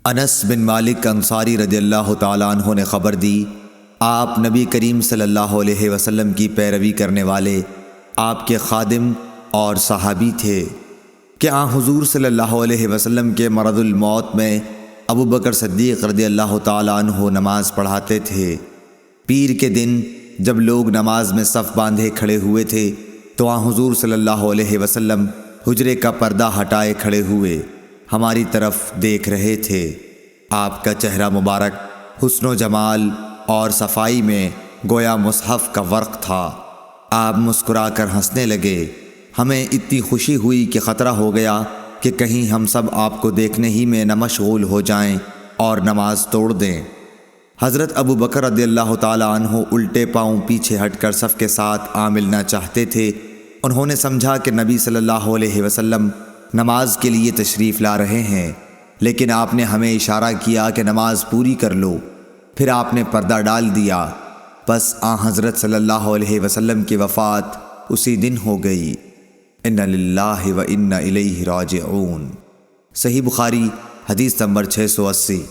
انس بن مالک انصاری رضی اللہ تعالیٰ عنہ نے خبر دی، آپ نبی کریم صلی اللہ علیہ وسلم کی پیروی کرنے والے آپ کے خادم اور صحابی تھے کہ حضور صلی اللہ علیہ وسلم کے مرض الموت میں ابو بکر صدیق رضی اللہ تعالیٰ عنہ نماز پڑھاتے تھے۔ پیر کے دن جب لوگ نماز میں صف باندھے کھڑے ہوئے تھے تو حضور صلی اللہ علیہ وسلم حجرے کا پردہ ہٹائے کھڑے ہوئے ہماری طرف دیکھ رہے تھے۔ آپ کا چہرہ مبارک حسن و جمال اور صفائی میں گویا مصحف کا ورق تھا۔ آپ مسکرا کر ہنسنے لگے۔ ہمیں اتنی خوشی ہوئی کہ خطرہ ہو گیا کہ کہیں ہم سب آپ کو دیکھنے ہی میں نہ مشغول ہو جائیں اور نماز توڑ دیں۔ حضرت ابو بکر رضی اللہ تعالیٰ عنہ الٹے پاؤں پیچھے ہٹ کر صف کے ساتھ ملنا چاہتے تھے۔ انہوں نے سمجھا کہ نبی صلی اللہ علیہ وسلم نماز کے لیے تشریف لا رہے ہیں، لیکن آپ نے ہمیں اشارہ کیا کہ نماز پوری کر لو۔ پھر آپ نے پردہ ڈال دیا۔ بس حضرت صلی اللہ علیہ وسلم کی وفات اسی دن ہو گئی۔ انا للہ و انا الیہ راجعون۔ صحیح بخاری حدیث نمبر 680۔